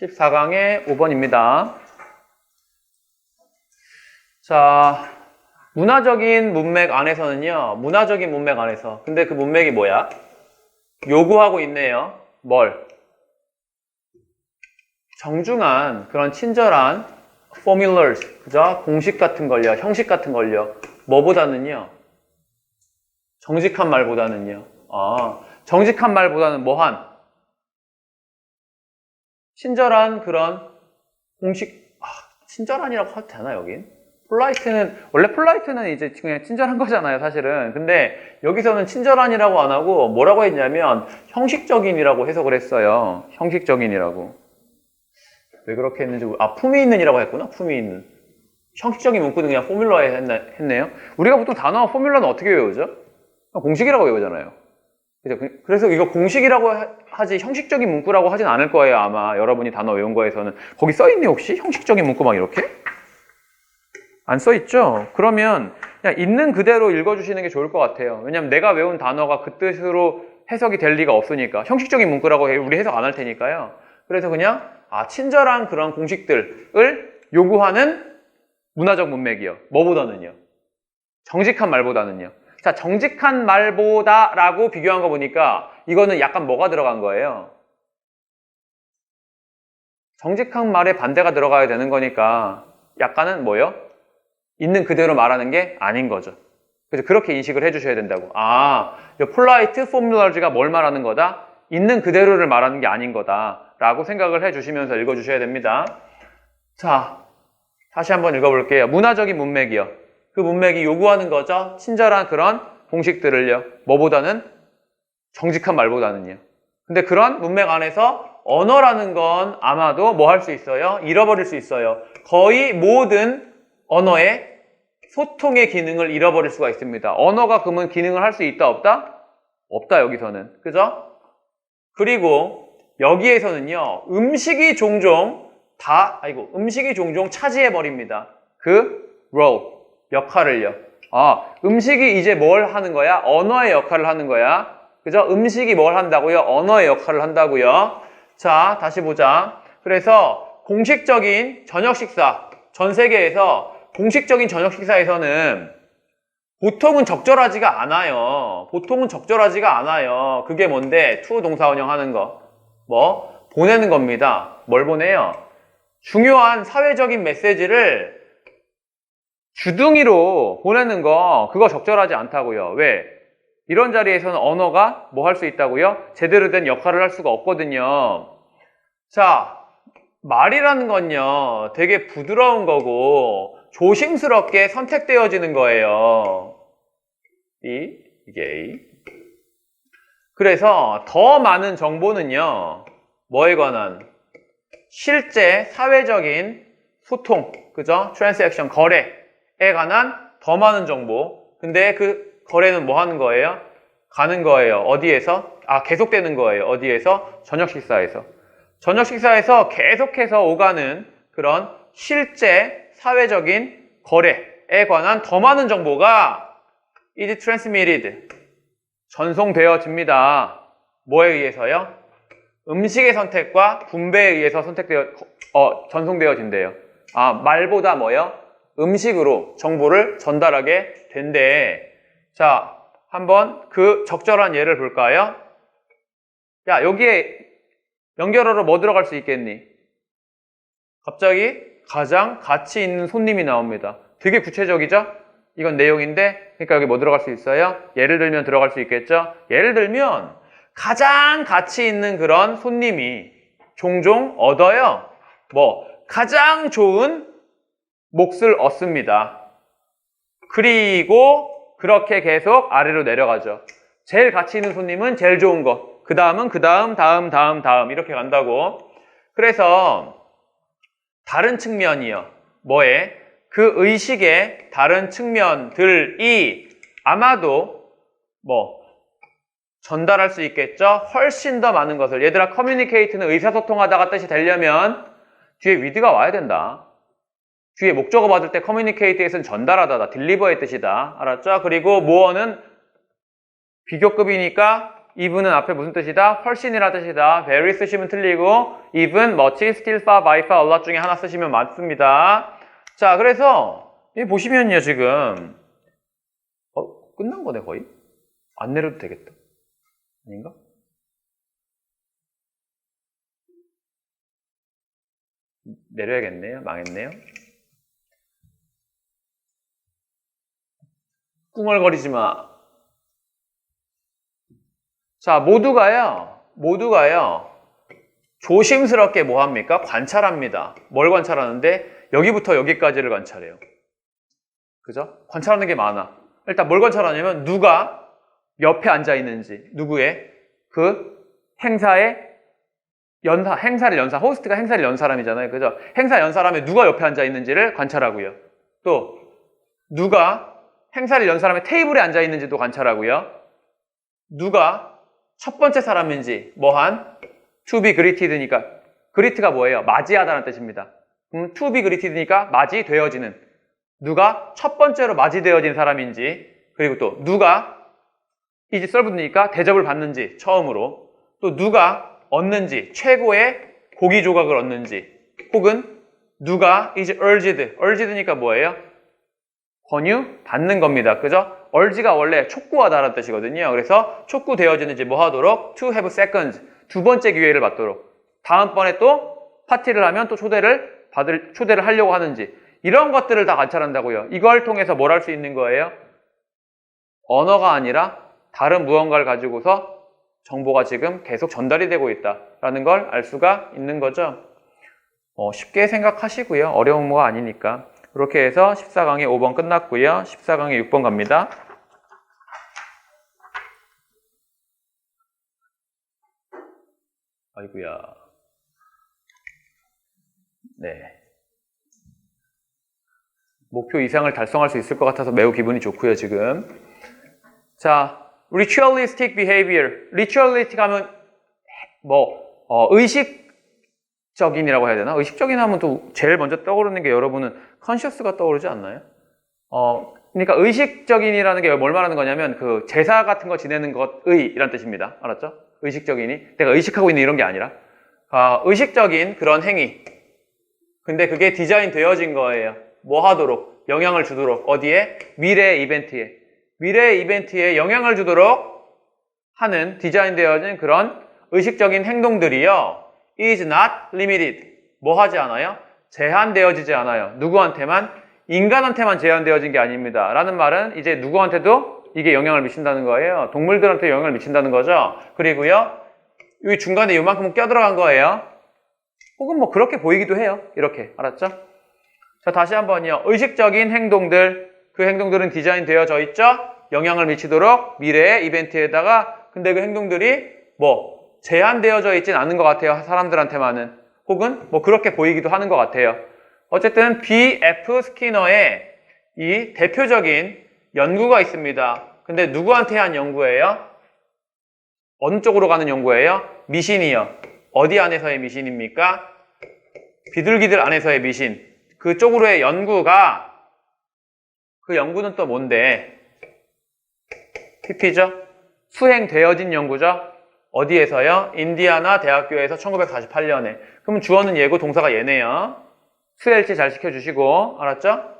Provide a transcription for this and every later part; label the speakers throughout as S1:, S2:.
S1: 14강의 5번입니다. 자, 문화적인 문맥 안에서는요. 문화적인 문맥 안에서. 근데 그 문맥이 뭐야? 요구하고 있네요. 뭘? 정중한 그런 친절한 formulas, 그죠? 공식 같은 걸요. 형식 같은 걸요. 뭐보다는요? 정직한 말보다는요. 정직한 말보다는 뭐한? 친절한 그런 공식, 친절한이라고 해도 되나, 여긴? 원래 폴라이트는 이제 그냥 친절한 거잖아요, 사실은. 근데 여기서는 친절한이라고 안 하고 뭐라고 했냐면 형식적인이라고 해석을 했어요. 형식적인이라고. 왜 그렇게 했는지, 품위 있는이라고 했구나, 품위 있는. 형식적인 문구는 그냥 포뮬러에 했네요. 우리가 보통 단어와 포뮬러는 어떻게 외우죠? 공식이라고 외우잖아요. 그래서 이거 공식이라고 하지 형식적인 문구라고 하진 않을 거예요, 아마. 여러분이 단어 외운 거에서는. 거기 써있니, 혹시? 형식적인 문구 막 이렇게? 안 써있죠? 그러면 그냥 있는 그대로 읽어주시는 게 좋을 것 같아요. 왜냐면 내가 외운 단어가 그 뜻으로 해석이 될 리가 없으니까. 형식적인 문구라고 우리 해석 안 할 테니까요. 그래서 그냥 친절한 그런 공식들을 요구하는 문화적 문맥이요. 뭐보다는요? 정직한 말보다는요. 자, 정직한 말보다 라고 비교한 거 보니까 이거는 약간 뭐가 들어간 거예요? 정직한 말에 반대가 들어가야 되는 거니까 약간은 뭐요? 있는 그대로 말하는 게 아닌 거죠. 그래서 그렇게 인식을 해주셔야 된다고. 이 폴라이트 포뮬러지가 뭘 말하는 거다? 있는 그대로를 말하는 게 아닌 거다 라고 생각을 해주시면서 읽어주셔야 됩니다. 자, 다시 한번 읽어볼게요. 문화적인 문맥이요. 그 문맥이 요구하는 거죠. 친절한 그런 공식들을요. 뭐보다는? 정직한 말보다는요. 근데 그런 문맥 안에서 언어라는 건 아마도 뭐 할 수 있어요? 잃어버릴 수 있어요. 거의 모든 언어의 소통의 기능을 잃어버릴 수가 있습니다. 언어가 그러면 기능을 할 수 있다, 없다? 없다, 여기서는. 그죠? 그리고 여기에서는요, 음식이 종종 차지해버립니다. 그 role, 역할을요. 음식이 이제 뭘 하는 거야? 언어의 역할을 하는 거야. 그죠? 음식이 뭘 한다고요? 언어의 역할을 한다고요. 자, 다시 보자. 그래서 공식적인 저녁 식사, 전 세계에서 공식적인 저녁 식사에서는 보통은 적절하지가 않아요. 그게 뭔데? to 동사 원형하는 거. 보내는 겁니다. 뭘 보내요? 중요한 사회적인 메시지를 주둥이로 보내는 거, 그거 적절하지 않다고요. 왜? 이런 자리에서는 언어가 뭐 할 수 있다고요? 제대로 된 역할을 할 수가 없거든요. 자, 말이라는 건요, 되게 부드러운 거고 조심스럽게 선택되어지는 거예요. 이게 A. 그래서 더 많은 정보는요, 뭐에 관한? 실제 사회적인 소통, 그죠? 트랜잭션, 거래에 관한 더 많은 정보. 근데 그 거래는 뭐 하는 거예요? 가는 거예요. 어디에서? 계속되는 거예요. 어디에서? 저녁 식사에서. 저녁 식사에서 계속해서 오가는 그런 실제 사회적인 거래에 관한 더 많은 정보가 is transmitted, 전송되어집니다. 뭐에 의해서요? 음식의 선택과 분배에 의해서 전송되어진대요. 말보다 뭐요? 음식으로 정보를 전달하게 된대. 자, 한번 그 적절한 예를 볼까요? 야, 여기에 연결어로 뭐 들어갈 수 있겠니? 갑자기 가장 가치 있는 손님이 나옵니다. 되게 구체적이죠? 이건 내용인데, 그러니까 여기 뭐 들어갈 수 있어요? 예를 들면 들어갈 수 있겠죠? 예를 들면 가장 가치 있는 그런 손님이 종종 얻어요. 가장 좋은 몫을 얻습니다. 그리고 그렇게 계속 아래로 내려가죠. 제일 가치 있는 손님은 제일 좋은 것, 그 다음은 그 다음 이렇게 간다고. 그래서 다른 측면이요. 뭐에? 그 의식의 다른 측면들이 아마도 전달할 수 있겠죠? 훨씬 더 많은 것을. 얘들아, 커뮤니케이트는 의사소통하다가 뜻이 되려면 뒤에 with가 와야 된다. 뒤에 목적어 받을 때 커뮤니케이트에서는 전달하다다, 딜리버의 뜻이다. 알았죠? 그리고 more는 비교급이니까 even은 앞에 무슨 뜻이다? 훨씬이라 뜻이다. very 쓰시면 틀리고 even, much, still, far, by far, a lot 중에 하나 쓰시면 맞습니다. 자, 그래서 여기 보시면요, 지금 끝난 거네, 거의? 안 내려도 되겠다. 아닌가? 내려야겠네요. 망했네요. 꿍얼거리지 마. 자, 모두가요, 조심스럽게 뭐 합니까? 관찰합니다. 뭘 관찰하는데? 여기부터 여기까지를 관찰해요. 그죠? 관찰하는 게 많아. 일단 뭘 관찰하냐면, 누가 옆에 앉아 있는지, 누구의 그 행사를 연사, 호스트가 행사를 연 사람이잖아요. 그죠? 행사 연 사람의 누가 옆에 앉아 있는지를 관찰하고요. 또, 누가 행사를 연 사람의 테이블에 앉아 있는지도 관찰하고요. 누가 첫 번째 사람인지, to be greeted니까, greet가 뭐예요? 맞이하다는 뜻입니다. to be greeted니까 맞이되어지는. 누가 첫 번째로 맞이되어진 사람인지, 그리고 또 누가 is served니까 대접을 받는지, 처음으로. 또 누가 얻는지, 최고의 고기 조각을 얻는지, 혹은 누가 is urged니까 뭐예요? 권유 받는 겁니다. 그죠? urge가 원래 촉구하다라는 뜻이거든요. 그래서 촉구되어지는지 뭐 하도록? to have seconds. 두 번째 기회를 받도록. 다음번에 또 파티를 하면 또 초대를 하려고 하는지. 이런 것들을 다 관찰한다고요. 이걸 통해서 뭘 할 수 있는 거예요? 언어가 아니라 다른 무언가를 가지고서 정보가 지금 계속 전달이 되고 있다라는 걸 알 수가 있는 거죠. 쉽게 생각하시고요. 어려운 거가 아니니까. 이렇게 해서 14강의 5번 끝났고요. 14강의 6번 갑니다. 아이고야. 네. 목표 이상을 달성할 수 있을 것 같아서 매우 기분이 좋고요, 지금. 자, ritualistic behavior. ritualistic 하면 의식적인이라고 해야 되나? 의식적인 하면 또 제일 먼저 떠오르는 게 여러분은 conscious가 떠오르지 않나요? 그러니까 의식적인이라는 게 뭘 말하는 거냐면 그 제사 같은 거 지내는 것의 이란 뜻입니다. 알았죠? 의식적인이. 내가 의식하고 있는 이런 게 아니라 의식적인 그런 행위. 근데 그게 디자인 되어진 거예요. 뭐 하도록? 영향을 주도록. 어디에? 미래의 이벤트에. 미래의 이벤트에 영향을 주도록 하는 디자인 되어진 그런 의식적인 행동들이요. is not limited. 뭐 하지 않아요? 제한되어지지 않아요. 누구한테만? 인간한테만 제한되어진 게 아닙니다. 라는 말은 이제 누구한테도 이게 영향을 미친다는 거예요. 동물들한테 영향을 미친다는 거죠. 그리고요, 이 중간에 이만큼 껴들어간 거예요. 혹은 뭐 그렇게 보이기도 해요. 이렇게. 알았죠? 자, 다시 한번요. 의식적인 행동들, 그 행동들은 디자인되어져 있죠? 영향을 미치도록 미래의 이벤트에다가, 근데 그 행동들이 제한되어져 있진 않은 것 같아요. 사람들한테만은. 혹은 그렇게 보이기도 하는 것 같아요. 어쨌든 B.F. 스키너의 이 대표적인 연구가 있습니다. 근데 누구한테 한 연구예요? 어느 쪽으로 가는 연구예요? 미신이요. 어디 안에서의 미신입니까? 비둘기들 안에서의 미신. 그쪽으로의 연구가, 그 연구는 또 뭔데? PP죠? 수행되어진 연구죠? 어디에서요? 인디아나 대학교에서 1948년에. 그럼 주어는 얘고 동사가 얘네요. 수일치 잘 시켜주시고, 알았죠?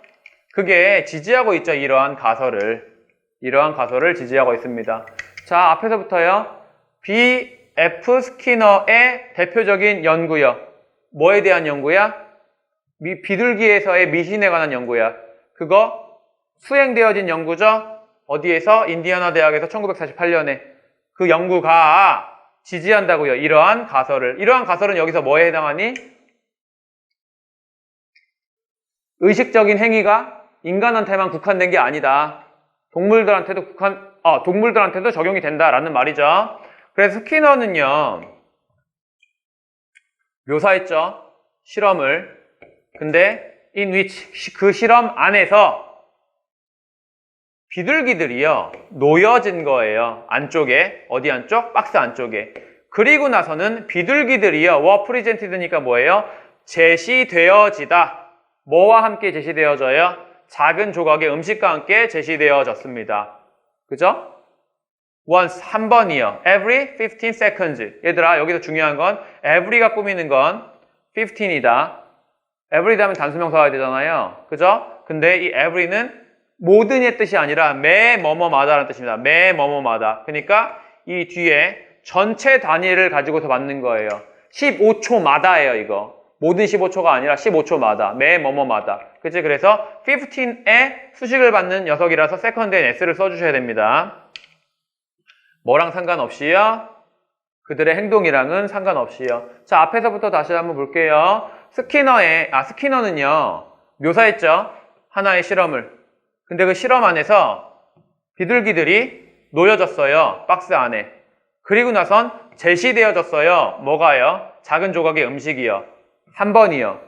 S1: 그게 지지하고 있죠. 이러한 가설을 지지하고 있습니다. 자, 앞에서부터요. B.F. 스키너의 대표적인 연구요. 뭐에 대한 연구야? 비둘기에서의 미신에 관한 연구야. 그거 수행되어진 연구죠? 어디에서? 인디아나 대학에서 1948년에. 그 연구가 지지한다고요. 이러한 가설을. 이러한 가설은 여기서 뭐에 해당하니? 의식적인 행위가 인간한테만 국한된 게 아니다. 동물들한테도 적용이 된다라는 말이죠. 그래서 스키너는요, 묘사했죠. 실험을. 근데 in which, 그 실험 안에서 비둘기들이요, 놓여진 거예요. 안쪽에. 어디 안쪽? 박스 안쪽에. 그리고 나서는 비둘기들이요, were presented니까 뭐예요? 제시되어지다. 뭐와 함께 제시되어져요? 작은 조각의 음식과 함께 제시되어졌습니다. 그죠? once, 한 번이요. every 15 seconds. 얘들아, 여기서 중요한 건 every가 꾸미는 건 15이다. every 다음에 단수명사 와야 되잖아요. 그죠? 근데 이 every는 모든의 뜻이 아니라 매 뭐뭐마다라는 뜻입니다. 매 뭐뭐마다. 그러니까 이 뒤에 전체 단위를 가지고서 맞는 거예요. 15초마다예요, 이거. 모든 15초가 아니라 15초마다. 매 뭐뭐마다. 그치? 그래서 15에 수식을 받는 녀석이라서 second에 s를 써주셔야 됩니다. 뭐랑 상관없이요? 그들의 행동이랑은 상관없이요. 자, 앞에서부터 다시 한번 볼게요. 스키너는요, 묘사했죠? 하나의 실험을. 근데 그 실험 안에서 비둘기들이 놓여졌어요. 박스 안에. 그리고 나선 제시되어졌어요. 뭐가요? 작은 조각의 음식이요. 한 번이요.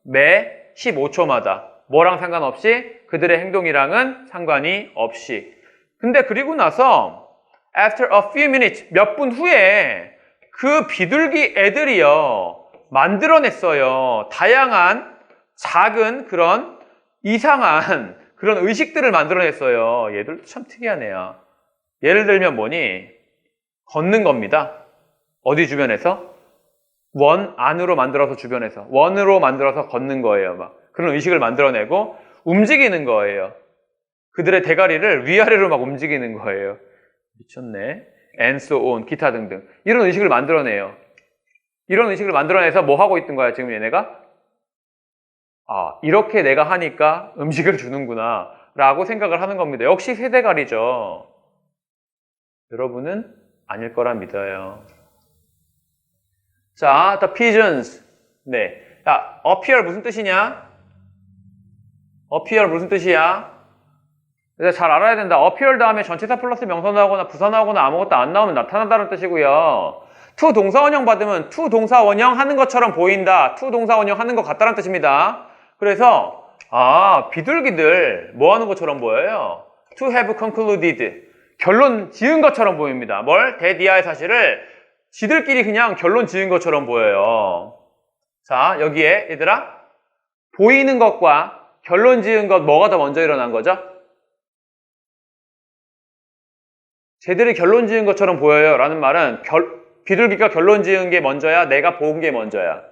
S1: 매 15초마다. 뭐랑 상관없이 그들의 행동이랑은 상관이 없이. 근데 그리고 나서 after a few minutes, 몇 분 후에 그 비둘기 애들이요. 만들어냈어요. 다양한 작은 그런 이상한 그런 의식들을 만들어냈어요. 얘들도 참 특이하네요. 예를 들면 뭐니? 걷는 겁니다. 어디 주변에서? 원 안으로 만들어서 주변에서. 원으로 만들어서 걷는 거예요. 막 그런 의식을 만들어내고 움직이는 거예요. 그들의 대가리를 위아래로 막 움직이는 거예요. 미쳤네. And so on. 기타 등등. 이런 의식을 만들어내요. 이런 의식을 만들어내서 뭐 하고 있던 거야, 지금 얘네가? 아, 이렇게 내가 하니까 음식을 주는구나 라고 생각을 하는 겁니다. 역시 세대가리죠. 여러분은 아닐 거라 믿어요. 자, the pigeons. 네. 야, appear 무슨 뜻이냐? appear 무슨 뜻이야? 그래서 잘 알아야 된다. appear 다음에 전치사 플러스 명사 나오거나 부사 나오거나 아무것도 안 나오면 나타난다는 뜻이고요. to 동사 원형 받으면 to 동사 원형 하는 것처럼 보인다. to 동사 원형 하는 것 같다는 뜻입니다. 그래서 비둘기들 뭐 하는 것처럼 보여요? to have concluded. 결론 지은 것처럼 보입니다. 뭘? 대디아의 사실을 지들끼리 그냥 결론 지은 것처럼 보여요. 자, 여기에 얘들아 보이는 것과 결론 지은 것 뭐가 더 먼저 일어난 거죠? 쟤들이 결론 지은 것처럼 보여요 라는 말은 비둘기가 결론 지은 게 먼저야? 내가 본 게 먼저야?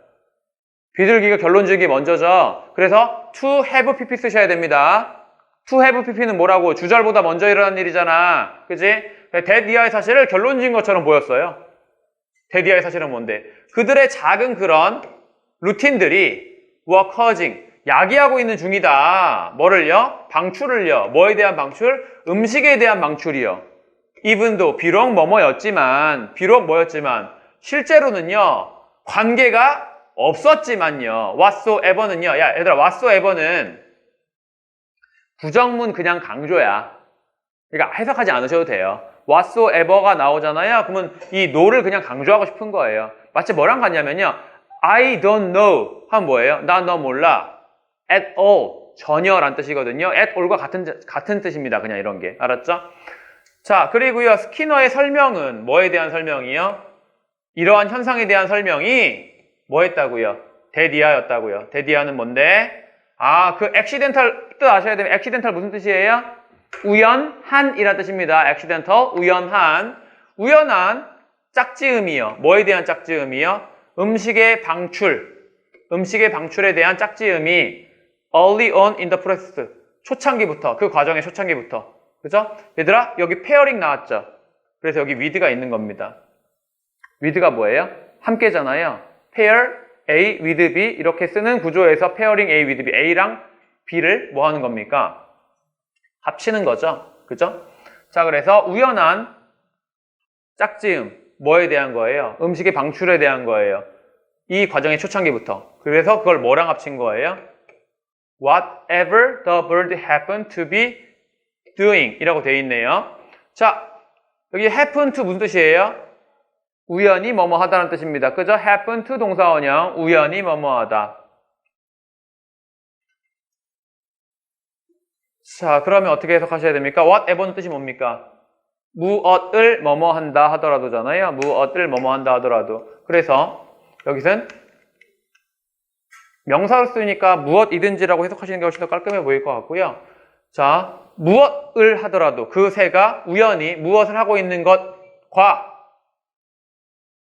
S1: 비둘기가 결론 지은 게 먼저죠. 그래서 to have pp 쓰셔야 됩니다. to have pp는 뭐라고? 주절보다 먼저 일어난 일이잖아. 그치? 대디아의 사실을 결론 지은 것처럼 보였어요. 대디아의 사실은 뭔데? 그들의 작은 그런 루틴들이 were causing, 야기하고 있는 중이다. 뭐를요? 방출을요. 뭐에 대한 방출? 음식에 대한 방출이요. even though, 비록 뭐였지만 실제로는요, 관계가 없었지만요. whatsoever는요. 야, 얘들아, whatsoever는 부정문 그냥 강조야. 그러니까 해석하지 않으셔도 돼요. whatsoever가 나오잖아요. 그러면 이 no를 그냥 강조하고 싶은 거예요. 마치 뭐랑 같냐면요. I don't know 하면 뭐예요? 나 너 몰라. at all, 전혀란 뜻이거든요. at all과 같은 뜻입니다. 그냥 이런 게. 알았죠? 자, 그리고요. 스키너의 설명은 뭐에 대한 설명이요? 이러한 현상에 대한 설명이 뭐 했다고요? 대디아였다고요. 대디아는 뭔데? 그 accidental 뜻 아셔야 되면 accidental 무슨 뜻이에요? 우연한이라는 뜻입니다. accidental, 우연한 짝지음이요. 뭐에 대한 짝지음이요? 음식의 방출에 대한 짝지음이 early on in the process, 초창기부터, 그 과정의 초창기부터. 그죠? 얘들아, 여기 페어링 나왔죠? 그래서 여기 with가 있는 겁니다. with가 뭐예요? 함께잖아요. pair A with B 이렇게 쓰는 구조에서 페어링 A with B, A랑 B를 뭐 하는 겁니까? 합치는 거죠. 그죠? 자, 그래서 우연한 짝지음, 뭐에 대한 거예요? 음식의 방출에 대한 거예요. 이 과정의 초창기부터. 그래서 그걸 뭐랑 합친 거예요? Whatever the bird happened to be doing 이라고 되어 있네요. 자, 여기 happen to 무슨 뜻이에요? 우연히 뭐뭐 하다는 뜻입니다. 그죠? happen to 동사원형, 우연히 뭐뭐 하다. 자, 그러면 어떻게 해석하셔야 됩니까? whatever는 뜻이 뭡니까? 무엇을 뭐뭐 한다 하더라도잖아요. 무엇을 뭐뭐 한다 하더라도. 그래서 여기선 명사로 쓰니까 무엇이든지라고 해석하시는 게 훨씬 더 깔끔해 보일 것 같고요. 자, 무엇을 하더라도 그 새가 우연히 무엇을 하고 있는 것과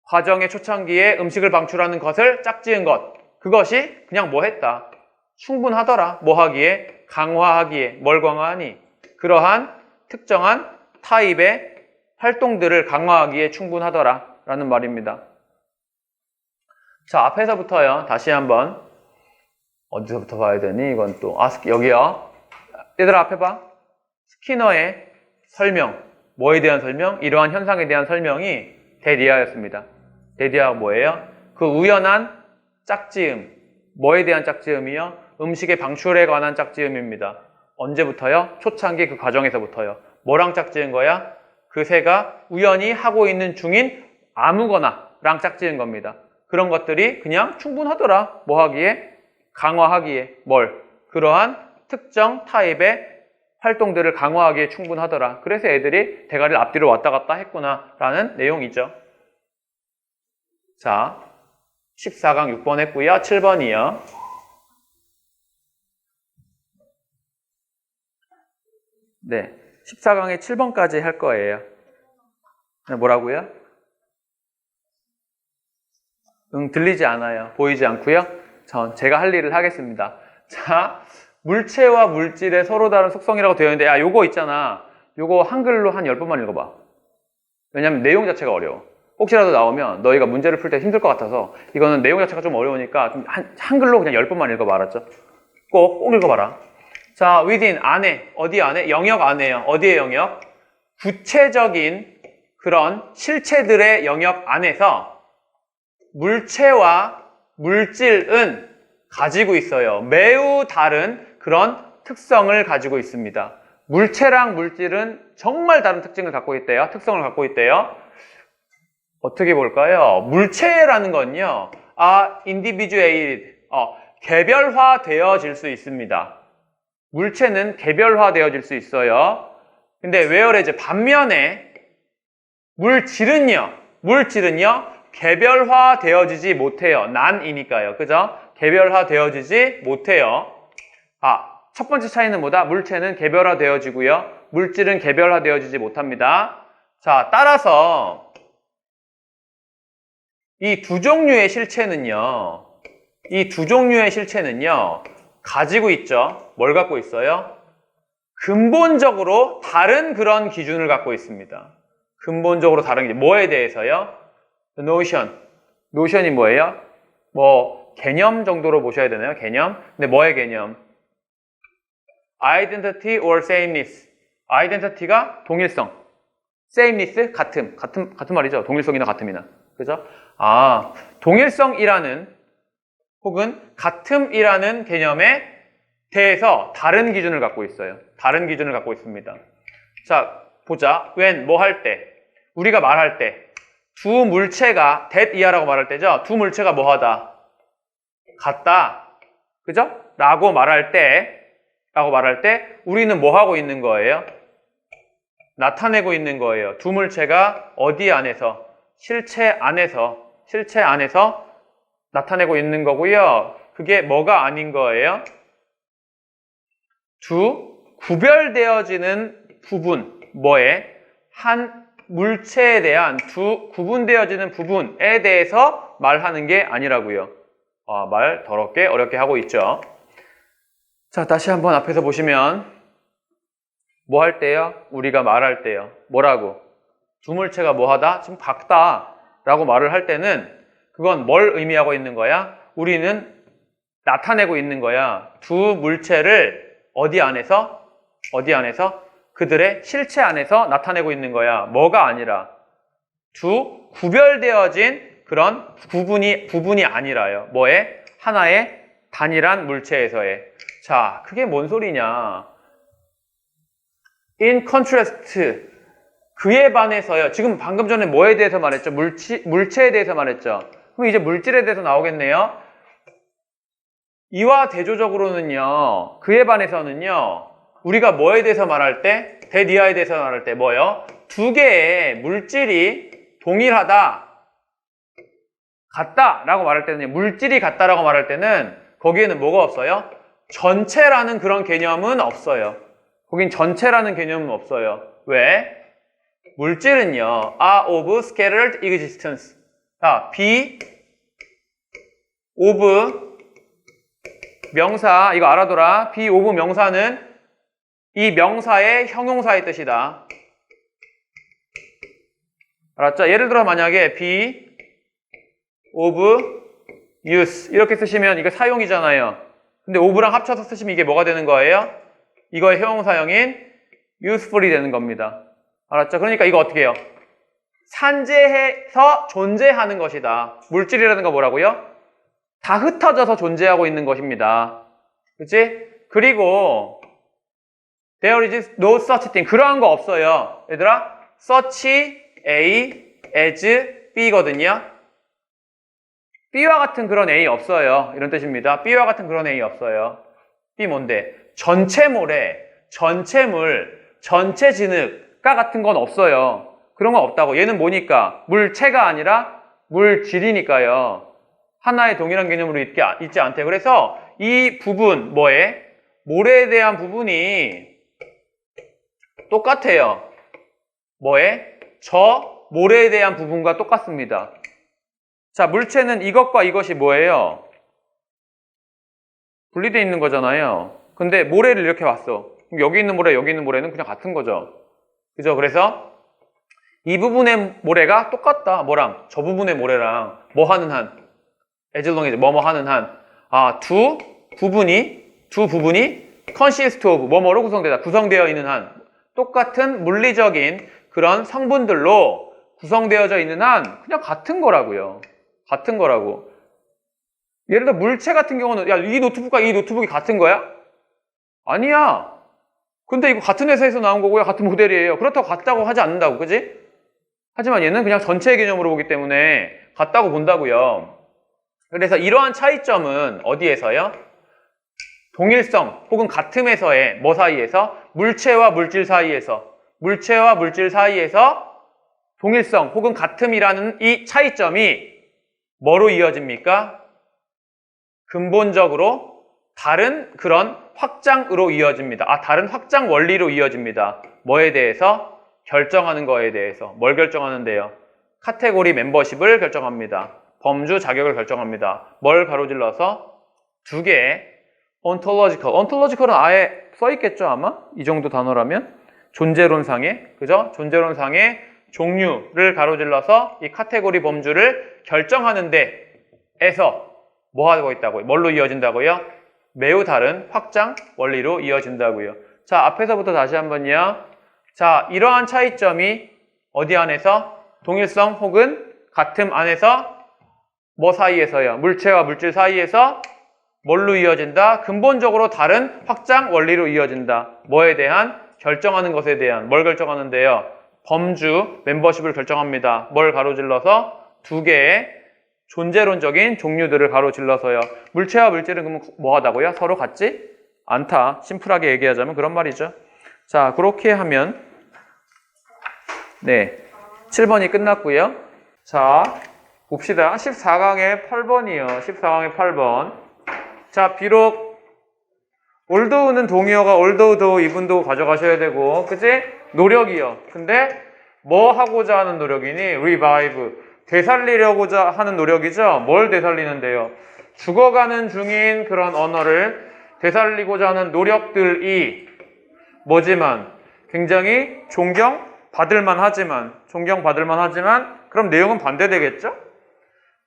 S1: 과정의 초창기에 음식을 방출하는 것을 짝지은 것, 그것이 그냥 뭐 했다. 충분하더라. 뭐 하기에? 강화하기에. 뭘 강화하니? 그러한 특정한 타입의 활동들을 강화하기에 충분하더라 라는 말입니다. 자, 앞에서부터요. 다시 한번 어디서부터 봐야 되니? 이건 또 여기요. 얘들아 앞에 봐. 스키너의 설명, 뭐에 대한 설명? 이러한 현상에 대한 설명이 데디아였습니다. 데디아가 뭐예요? 그 우연한 짝지음, 뭐에 대한 짝지음이요? 음식의 방출에 관한 짝지음입니다. 언제부터요? 초창기 그 과정에서부터요. 뭐랑 짝지은 거야? 그 새가 우연히 하고 있는 중인 아무거나랑 짝지은 겁니다. 그런 것들이 그냥 충분하더라. 뭐 하기에? 강화하기에. 뭘? 그러한 특정 타입의 활동들을 강화하기에 충분하더라. 그래서 애들이 대가리를 앞뒤로 왔다 갔다 했구나 라는 내용이죠. 자, 14강 6번 했고요. 7번이요. 네, 14강에 7번까지 할 거예요. 네, 뭐라고요? 들리지 않아요. 보이지 않고요. 제가 할 일을 하겠습니다. 자, 물체와 물질의 서로 다른 속성이라고 되어 있는데, 야, 요거 있잖아. 요거 한글로 한 10번만 읽어봐. 왜냐면 내용 자체가 어려워. 혹시라도 나오면 너희가 문제를 풀 때 힘들 것 같아서 이거는 내용 자체가 좀 어려우니까 좀 한글로 그냥 10번만 읽어봐. 알았죠? 꼭 읽어봐라. 자, within, 안에. 어디 안에? 영역 안에요. 어디의 영역? 구체적인 그런 실체들의 영역 안에서 물체와 물질은 가지고 있어요. 매우 다른 그런 특성을 가지고 있습니다. 물체랑 물질은 정말 다른 특징을 갖고 있대요. 특성을 갖고 있대요. 어떻게 볼까요? 물체라는 건요, individuated, 개별화되어질 수 있습니다. 물체는 개별화되어질 수 있어요. 근데 whereas 반면에 물질은요, 개별화되어지지 못해요. 난이니까요. 그죠? 개별화되어지지 못해요. 첫 번째 차이는 뭐다? 물체는 개별화되어지고요. 물질은 개별화되어지지 못합니다. 자, 따라서 이 두 종류의 실체는요, 가지고 있죠. 뭘 갖고 있어요? 근본적으로 다른 그런 기준을 갖고 있습니다. 근본적으로 다른 기준. 뭐에 대해서요? notion이 뭐예요? 개념 정도로 보셔야 되나요? 개념? 근데 뭐의 개념? identity or sameness. identity가 동일성. sameness, 같은 말이죠. 동일성이나 같음이나. 그죠? 동일성이라는 혹은 같음이라는 개념에 대해서 다른 기준을 갖고 있어요. 다른 기준을 갖고 있습니다. 자, 보자. when, 뭐 할 때. 우리가 말할 때. 두 물체가 that 이하라고 말할 때죠. 두 물체가 뭐 하다? 같다. 그죠? 라고 말할 때 우리는 뭐 하고 있는 거예요? 나타내고 있는 거예요. 두 물체가 어디 안에서? 실체 안에서 나타내고 있는 거고요. 그게 뭐가 아닌 거예요? 두 구별되어지는 부분, 한 물체에 대한 두 구분되어지는 부분에 대해서 말하는 게 아니라고요. 말 더럽게 어렵게 하고 있죠. 자, 다시 한번 앞에서 보시면 뭐 할 때요? 우리가 말할 때요. 뭐라고? 두 물체가 뭐 하다? 지금 같다 라고 말을 할 때는 그건 뭘 의미하고 있는 거야? 우리는 나타내고 있는 거야. 두 물체를 어디 안에서? 그들의 실체 안에서 나타내고 있는 거야. 뭐가 아니라 두 구별되어진 그런 부분이 아니라요. 하나의 단일한 물체에서의. 자, 그게 뭔 소리냐? In contrast, 그에 반해서요. 지금 방금 전에 뭐에 대해서 말했죠? 물체에 대해서 말했죠. 그럼 이제 물질에 대해서 나오겠네요. 이와 대조적으로는요, 그에 반해서는요, 우리가 뭐에 대해서 말할 때, 대디아에 대해서 말할 때 두 개의 물질이 동일하다, 같다라고 말할 때는, 물질이 같다라고 말할 때는 거기에는 뭐가 없어요? 전체라는 그런 개념은 없어요. 거긴 전체라는 개념은 없어요. 왜? 물질은요, are of scattered existence. 자, be of 명사, 이거 알아둬라. be of 명사는 이 명사의 형용사의 뜻이다. 알았죠? 예를 들어 만약에 be of use 이렇게 쓰시면 이거 사용이잖아요. 근데 of랑 합쳐서 쓰시면 이게 뭐가 되는 거예요? 이거의 형용사형인 useful이 되는 겁니다. 알았죠? 그러니까 이거 어떻게 해요? 산재해서 존재하는 것이다. 물질이라는 거 뭐라고요? 다 흩어져서 존재하고 있는 것입니다. 그치? 그리고 there is no such thing. 그러한 거 없어요. 얘들아, such A as B거든요. B와 같은 그런 A 없어요. 이런 뜻입니다. B와 같은 그런 A 없어요. B 뭔데? 전체물에, 전체물, 전체 진흙과 같은 건 없어요. 그런 건 없다고. 얘는 뭐니까? 물체가 아니라 물질이니까요. 하나의 동일한 개념으로 있지 않대. 그래서 이 부분, 뭐에? 모래에 대한 부분이 똑같아요. 뭐에? 저 모래에 대한 부분과 똑같습니다. 자, 물체는 이것과 이것이 뭐예요? 분리되어 있는 거잖아요. 근데 모래를 이렇게 봤어. 그럼 여기 있는 모래, 여기 있는 모래는 그냥 같은 거죠. 그죠? 그래서 이 부분의 모래가 똑같다. 뭐랑? 저 부분의 모래랑 뭐 하는 한? as long as 뭐뭐 하는 한. 아, 두 부분이 consist of 뭐뭐로 구성되어 있는 한. 똑같은 물리적인 그런 성분들로 구성되어져 있는 한 그냥 같은 거라고요. 같은 거라고. 예를 들어 물체 같은 경우는 야, 이 노트북과 이 노트북이 같은 거야? 아니야. 근데 이거 같은 회사에서 나온 거고요. 같은 모델이에요. 그렇다고 같다고 하지 않는다고. 그지? 하지만 얘는 그냥 전체의 개념으로 보기 때문에 같다고 본다고요. 그래서 이러한 차이점은 어디에서요? 동일성 혹은 같음에서의 뭐 사이에서? 물체와 물질 사이에서. 물체와 물질 사이에서 동일성 혹은 같음이라는 이 차이점이 뭐로 이어집니까? 근본적으로 다른 그런 확장으로 이어집니다. 아, 다른 확장 원리로 이어집니다. 뭐에 대해서? 결정하는 거에 대해서. 뭘 결정하는데요? 카테고리 멤버십을 결정합니다. 범주 자격을 결정합니다. 뭘 가로질러서? 두 개의 ontological. ontological은 아예 써있겠죠, 아마? 이 정도 단어라면? 존재론상의, 그죠? 존재론상의 종류를 가로질러서 이 카테고리 범주를 결정하는 데에서 뭐 하고 있다고요? 뭘로 이어진다고요? 매우 다른 확장 원리로 이어진다고요. 자, 앞에서부터 다시 한번요. 자, 이러한 차이점이 어디 안에서? 동일성 혹은 같음 안에서 뭐 사이에서요? 물체와 물질 사이에서 뭘로 이어진다? 근본적으로 다른 확장 원리로 이어진다. 뭐에 대한? 결정하는 것에 대한. 뭘 결정하는데요? 범주, 멤버십을 결정합니다. 뭘 가로질러서? 두 개의 존재론적인 종류들을 가로질러서요. 물체와 물질은 그러면 뭐하다고요? 서로 같지 않다. 심플하게 얘기하자면 그런 말이죠. 자, 그렇게 하면 네, 7번이 끝났고요. 자, 봅시다. 14강의 8번이요. 14강의 8번. 자, 비록 올도우는 동의어가 올도우도 이분도 가져가셔야 되고, 그치? 노력이요. 근데 뭐 하고자 하는 노력이니? revive. 되살리려고자 하는 노력이죠. 뭘 되살리는데요? 죽어가는 중인 그런 언어를 되살리고자 하는 노력들이 뭐지만 굉장히 존경받을만 하지만 그럼 내용은 반대되겠죠?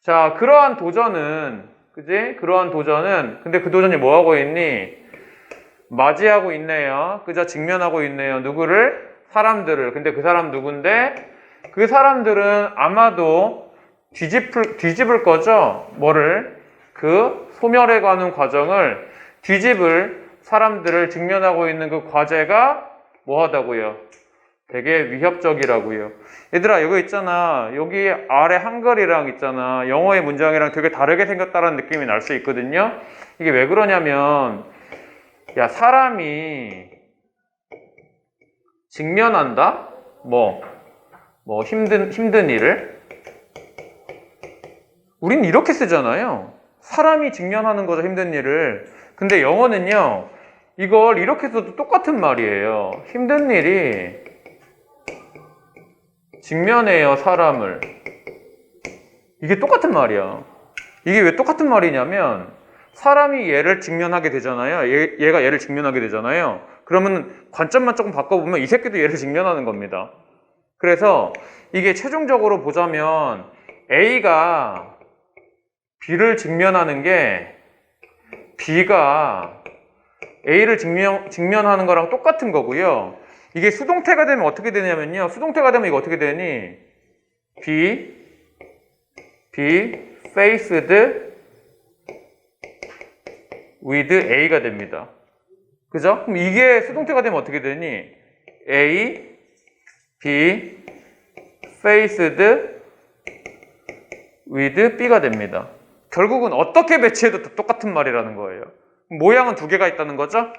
S1: 자, 그러한 도전은 그지? 그러한 도전은 근데 그 도전이 뭐 하고 있니? 맞이하고 있네요. 그저 직면하고 있네요. 누구를? 사람들을. 근데 그 사람 누군데? 그 사람들은 아마도 뒤집을 거죠? 뭐를? 그 소멸해가는 과정을 뒤집을 사람들을 직면하고 있는 그 과제가 뭐 하다고요? 되게 위협적이라고요. 얘들아, 이거 있잖아. 여기 아래 한글이랑 있잖아. 영어의 문장이랑 되게 다르게 생겼다는 느낌이 날 수 있거든요. 이게 왜 그러냐면 야, 사람이 직면한다? 뭐 힘든 일을? 우린 이렇게 쓰잖아요. 사람이 직면하는 거죠, 힘든 일을. 근데 영어는요, 이걸 이렇게 써도 똑같은 말이에요. 힘든 일이 직면해요, 사람을. 이게 똑같은 말이야. 이게 왜 똑같은 말이냐면 사람이 얘를 직면하게 되잖아요. 얘가 얘를 직면하게 되잖아요. 그러면 관점만 조금 바꿔보면 이 새끼도 얘를 직면하는 겁니다. 그래서 이게 최종적으로 보자면 A가 B를 직면하는 게 B가 A를 직면하는 거랑 똑같은 거고요. 이게 수동태가 되면 어떻게 되냐면요. 수동태가 되면 이거 어떻게 되니? B faced with A가 됩니다. 그죠? 그럼 이게 수동태가 되면 어떻게 되니? A, B, faced with B가 됩니다. 결국은 어떻게 배치해도 똑같은 말이라는 거예요. 모양은 두 개가 있다는 거죠?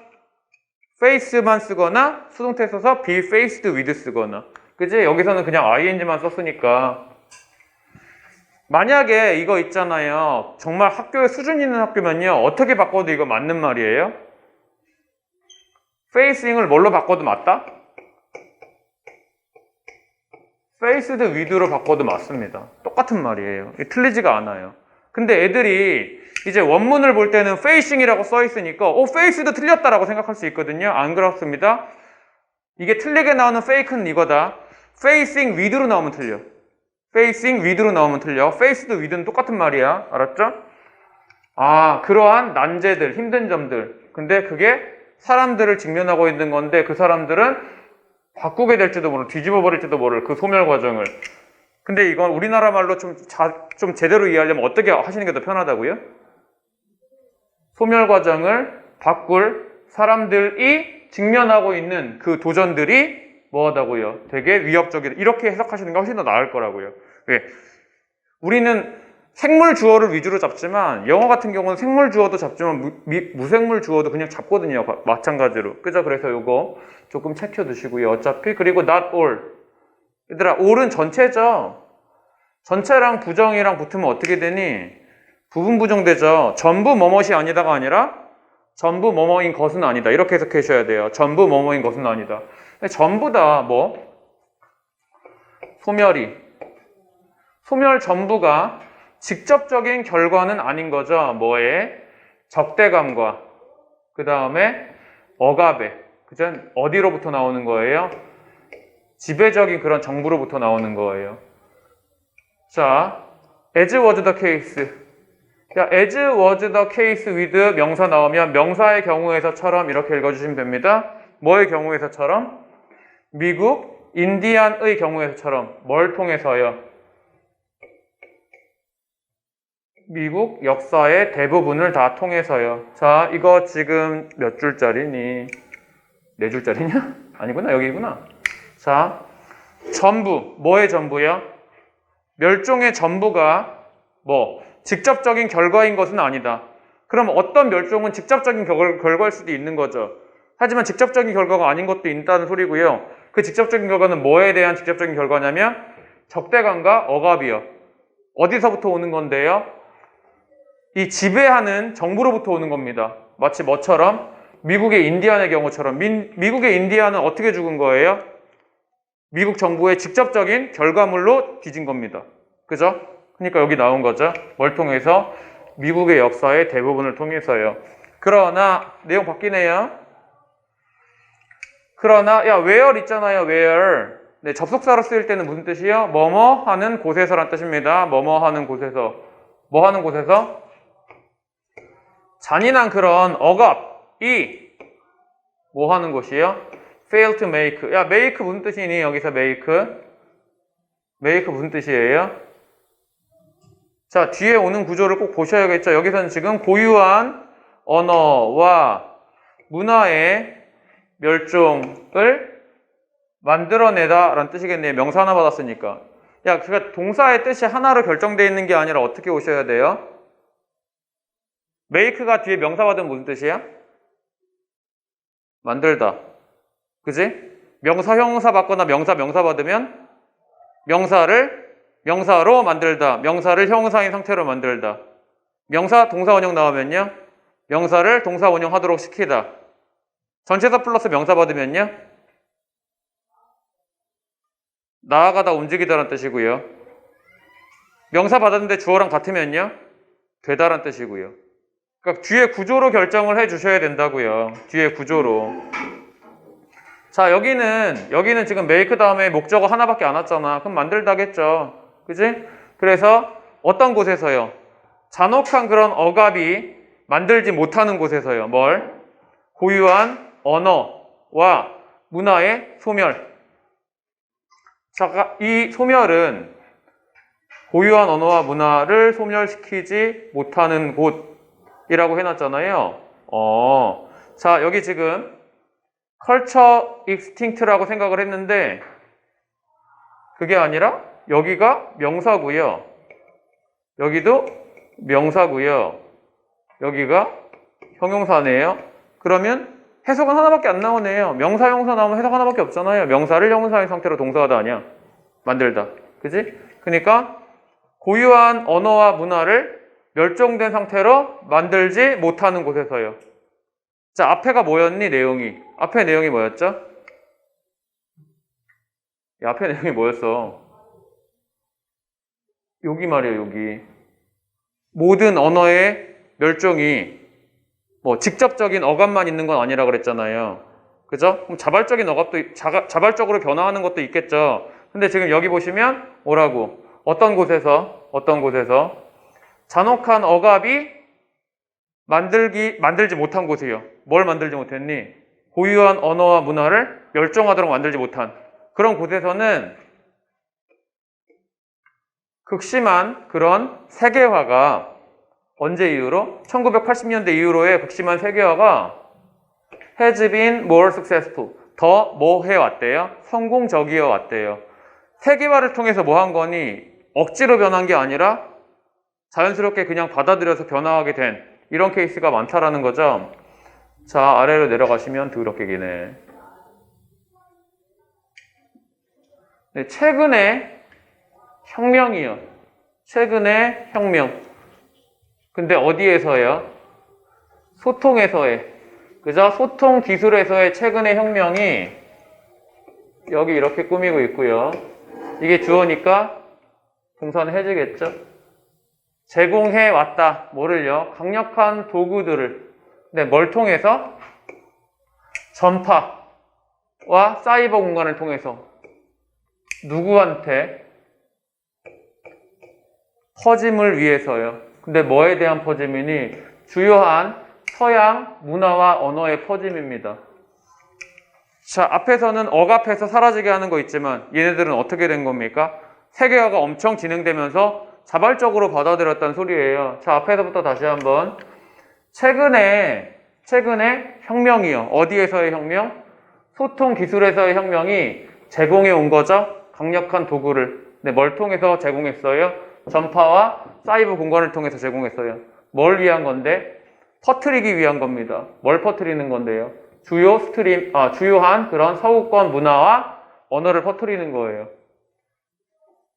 S1: face만 쓰거나 수동태 써서 be faced with 쓰거나. 그지? 여기서는 그냥 ing만 썼으니까. 만약에 이거 있잖아요. 정말 학교에 수준 있는 학교면요. 어떻게 바꿔도 이거 맞는 말이에요. facing을 뭘로 바꿔도 맞다? faced with로 바꿔도 맞습니다. 똑같은 말이에요. 틀리지가 않아요. 근데 애들이 이제 원문을 볼 때는 facing이라고 써 있으니까 face도 틀렸다라고 생각할 수 있거든요. 안 그렇습니다. 이게 틀리게 나오는 fake는 이거다. facing with로 나오면 틀려. facing with로 나오면 틀려. faced with는 똑같은 말이야. 알았죠? 그러한 난제들, 힘든 점들. 근데 그게 사람들을 직면하고 있는 건데 그 사람들은 바꾸게 될지도 모를, 뒤집어 버릴지도 모를 그 소멸 과정을. 근데 이건 우리나라 말로 좀 제대로 이해하려면 어떻게 하시는 게 더 편하다고요? 소멸 과정을 바꿀 사람들이 직면하고 있는 그 도전들이 뭐하다고요? 되게 위협적이다. 이렇게 해석하시는 게 훨씬 더 나을 거라고요. 왜? 우리는 생물 주어를 위주로 잡지만 영어 같은 경우는 생물 주어도 잡지만 무생물 주어도 그냥 잡거든요. 마찬가지로. 그죠? 그래서 요거 조금 챙겨두시고요. 어차피. 그리고 not all. 얘들아, all은 전체죠. 전체랑 부정이랑 붙으면 어떻게 되니? 부분 부정되죠. 전부 뭐뭇이 아니다가 아니라 전부 뭐뭐인 것은 아니다. 이렇게 해석하셔야 돼요. 전부 뭐뭐인 것은 아니다. 전부 다 소멸 전부가 직접적인 결과는 아닌 거죠. 뭐에? 적대감과 그 다음에 억압에. 그죠? 어디로부터 나오는 거예요? 지배적인 그런 정부로부터 나오는 거예요. 자, as was the case. 자, as was the case with 명사 나오면 명사의 경우에서처럼 이렇게 읽어주시면 됩니다. 뭐의 경우에서처럼? 미국, 인디안의 경우에서처럼. 뭘 통해서요? 미국 역사의 대부분을 다 통해서요. 자, 이거 지금 몇 줄짜리니? 4줄짜리냐? 아니구나, 여기구나. 자, 전부. 뭐의 전부요? 멸종의 전부가 직접적인 결과인 것은 아니다. 그럼 어떤 멸종은 직접적인 결과일 수도 있는 거죠. 하지만 직접적인 결과가 아닌 것도 있다는 소리고요. 그 직접적인 결과는 뭐에 대한 직접적인 결과냐면 적대감과 억압이요. 어디서부터 오는 건데요? 이 지배하는 정부로부터 오는 겁니다. 마치 뭐처럼? 미국의 인디안의 경우처럼. 미국의 인디안은 어떻게 죽은 거예요? 미국 정부의 직접적인 결과물로 뒤진 겁니다. 그죠? 그러니까 여기 나온 거죠. 뭘 통해서? 미국의 역사의 대부분을 통해서요. 그러나 내용 바뀌네요. 그러나 where 있잖아요. where. 네, 접속사로 쓰일 때는 무슨 뜻이요? 뭐뭐 하는 곳에서란 뜻입니다. 뭐뭐 하는 곳에서. 뭐 하는 곳에서? 잔인한 그런 억압이 뭐 하는 곳이요? fail to make. make 무슨 뜻이니? 여기서 make. make 무슨 뜻이에요? 자, 뒤에 오는 구조를 꼭 보셔야겠죠. 여기서는 지금 고유한 언어와 문화의 멸종을 만들어내다 라는 뜻이겠네요. 명사 하나 받았으니까. 그러니까 동사의 뜻이 하나로 결정되어 있는 게 아니라 어떻게 오셔야 돼요? make가 뒤에 명사 받으면 무슨 뜻이야? 만들다. 그지? 명사, 형용사 받거나 명사 받으면 명사로 만들다. 명사를 형용사인 상태로 만들다. 명사, 동사 원형 나오면요. 명사를 동사 원형하도록 시키다. 전치사 플러스 명사 받으면요? 나아가다 움직이다라는 뜻이고요. 명사 받았는데 주어랑 같으면요? 되다라는 뜻이고요. 그러니까 뒤에 구조로 결정을 해 주셔야 된다고요. 뒤에 구조로. 자, 여기는 지금 make 다음에 목적어 하나밖에 안 왔잖아. 그럼 만들다겠죠. 그지? 그래서 어떤 곳에서요? 잔혹한 그런 억압이 만들지 못하는 곳에서요. 뭘? 고유한 언어와 문화의 소멸. 자, 이 소멸은 고유한 언어와 문화를 소멸시키지 못하는 곳이라고 해놨잖아요. 자, 여기 지금 culture extinct라고 생각을 했는데 그게 아니라 여기가 명사고요. 여기도 명사고요. 여기가 형용사네요. 그러면 해석은 하나밖에 안 나오네요. 명사, 형사 나오면 해석 하나밖에 없잖아요. 명사를 형용사의 상태로 동사하다 아니야. 만들다. 그지? 그러니까 고유한 언어와 문화를 멸종된 상태로 만들지 못하는 곳에서요. 자, 앞에가 뭐였니? 내용이. 앞에 내용이 뭐였죠? 앞에 내용이 뭐였어? 여기 말이에요, 여기. 모든 언어의 멸종이 뭐 직접적인 억압만 있는 건 아니라 그랬잖아요. 그죠? 그럼 자발적인 억압도, 자발적으로 변화하는 것도 있겠죠. 근데 지금 여기 보시면 뭐라고? 어떤 곳에서 잔혹한 억압이 만들지 못한 곳이요. 뭘 만들지 못했니? 고유한 언어와 문화를 멸종하도록 만들지 못한 그런 곳에서는 극심한 그런 세계화가 언제 이후로? 1980년대 이후로의 극심한 세계화가 has been more successful. 더 뭐 해왔대요? 성공적이어 왔대요. 세계화를 통해서 뭐 한 거니? 억지로 변한 게 아니라 자연스럽게 그냥 받아들여서 변화하게 된 이런 케이스가 많다라는 거죠. 자, 아래로 내려가시면 더럽게 기네. 네, 최근에 혁명이요. 최근에 혁명. 근데 어디에서요? 소통에서의. 그죠? 소통 기술에서의 최근의 혁명이 여기 이렇게 꾸미고 있고요. 이게 주어니까 동사는 해주겠죠? 제공해 왔다. 뭐를요? 강력한 도구들을. 네, 뭘 통해서? 전파와 사이버 공간을 통해서. 누구한테? 퍼짐을 위해서요. 근데 뭐에 대한 퍼짐이니? 주요한 서양 문화와 언어의 퍼짐입니다. 자, 앞에서는 억압해서 사라지게 하는 거 있지만 얘네들은 어떻게 된 겁니까? 세계화가 엄청 진행되면서 자발적으로 받아들였다는 소리예요. 자, 앞에서부터 다시 한번. 최근에 혁명이요. 어디에서의 혁명? 소통 기술에서의 혁명이 제공해 온 거죠. 강력한 도구를. 네, 뭘 통해서 제공했어요? 전파와 사이버 공간을 통해서 제공했어요. 뭘 위한 건데? 퍼뜨리기 위한 겁니다. 뭘 퍼뜨리는 건데요? 주요한 그런 서구권 문화와 언어를 퍼뜨리는 거예요.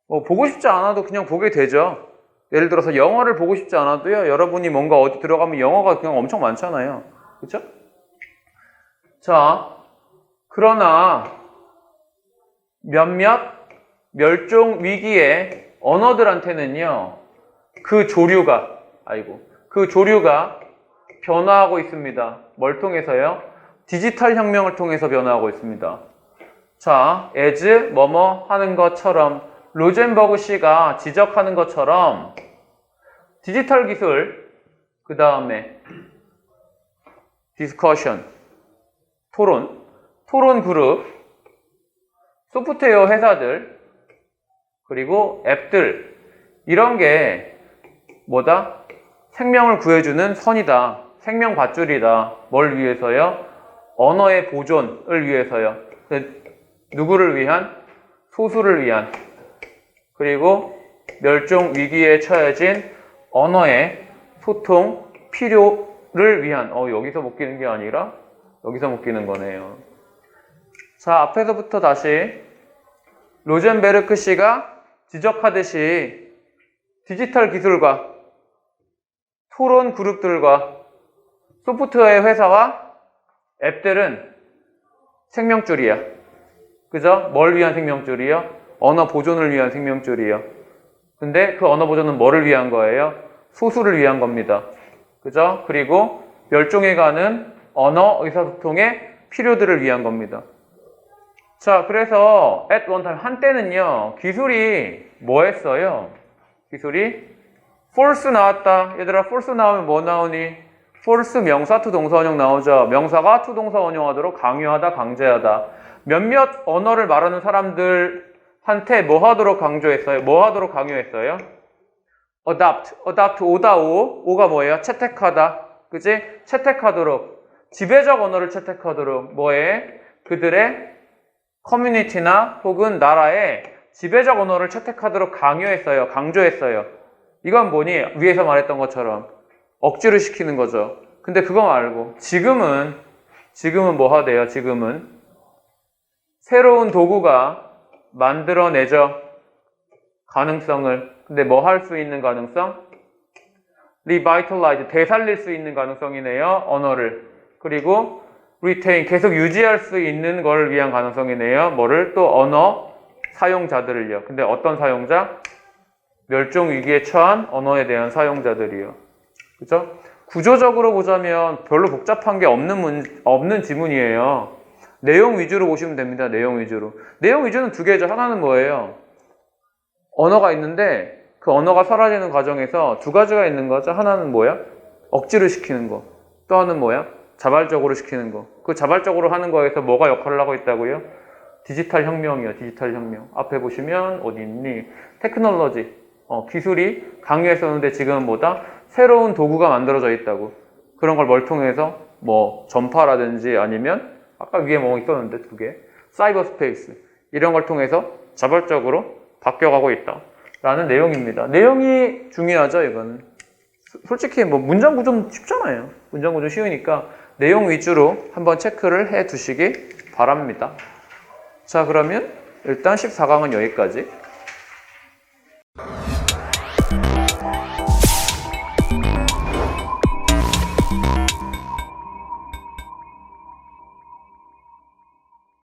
S1: 보고 싶지 않아도 그냥 보게 되죠. 예를 들어서 영어를 보고 싶지 않아도요, 여러분이 뭔가 어디 들어가면 영어가 그냥 엄청 많잖아요. 그렇죠? 자, 그러나 몇몇 멸종 위기의 언어들한테는요, 그 조류가 변화하고 있습니다. 뭘 통해서요? 디지털 혁명을 통해서 변화하고 있습니다. 자, as 뭐뭐 하는 것처럼 로젠버그 씨가 지적하는 것처럼 디지털 기술, 그 다음에 디스커션, 토론 그룹, 소프트웨어 회사들, 그리고 앱들, 이런 게 뭐다? 생명을 구해주는 선이다. 생명 밧줄이다. 뭘 위해서요? 언어의 보존을 위해서요. 누구를 위한? 소수를 위한. 그리고 멸종 위기에 처해진 언어의 소통 필요를 위한. 여기서 묶이는 게 아니라 여기서 묶이는 거네요. 자, 앞에서부터 다시 로젠베르크 씨가 지적하듯이 디지털 기술과 토론 그룹들과 소프트웨어 회사와 앱들은 생명줄이야. 그죠? 뭘 위한 생명줄이요? 언어 보존을 위한 생명줄이요. 근데 그 언어 보존은 뭐를 위한 거예요? 소수를 위한 겁니다. 그죠? 그리고 멸종해가는 언어 의사소통의 필요들을 위한 겁니다. 자, 그래서 at one time 한때는요, 기술이 뭐 했어요? 기술이 false 나왔다. 얘들아, false 나오면 뭐 나오니? false 명사 to 동사 원형 나오죠. 명사가 to 동사 원형하도록 강요하다, 강제하다. 몇몇 언어를 말하는 사람들한테 뭐 하도록 강조했어요? 뭐 하도록 강요했어요? adopt 오다 오가 뭐예요? 채택하다. 그치? 채택하도록. 지배적 언어를 채택하도록. 뭐에? 그들의 커뮤니티나 혹은 나라의 지배적 언어를 채택하도록 강요했어요. 강조했어요. 이건 뭐니? 위에서 말했던 것처럼 억지로 시키는 거죠. 근데 그거 말고 지금은 뭐 하대요? 지금은 새로운 도구가 만들어내죠. 가능성을. 근데 뭐 할 수 있는 가능성? revitalize, 되살릴 수 있는 가능성이네요. 언어를. 그리고 retain, 계속 유지할 수 있는 걸 위한 가능성이네요. 뭐를? 또 언어 사용자들을요. 근데 어떤 사용자? 멸종 위기에 처한 언어에 대한 사용자들이요. 그죠? 구조적으로 보자면 별로 복잡한 게 없는 지문이에요. 내용 위주로 보시면 됩니다. 내용 위주로. 내용 위주는 두 개죠. 하나는 뭐예요? 언어가 있는데 그 언어가 사라지는 과정에서 두 가지가 있는 거죠. 하나는 뭐야? 억지로 시키는 거. 또 하나는 뭐야? 자발적으로 시키는 거. 그 자발적으로 하는 거에서 뭐가 역할을 하고 있다고요? 디지털 혁명이요. 디지털 혁명. 앞에 보시면 어디 있니? 테크놀로지. 기술이 강요했었는데 지금은 뭐다? 새로운 도구가 만들어져 있다고. 그런 걸 뭘 통해서? 뭐 전파라든지 아니면 아까 위에 뭐 있었는데 두 개. 사이버 스페이스. 이런 걸 통해서 자발적으로 바뀌어가고 있다. 라는 내용입니다. 내용이 중요하죠, 이거는. 솔직히 뭐 문장 구조는 쉽잖아요. 문장 구조 쉬우니까 내용 위주로 한번 체크를 해 두시기 바랍니다. 자, 그러면 일단 14강은 여기까지.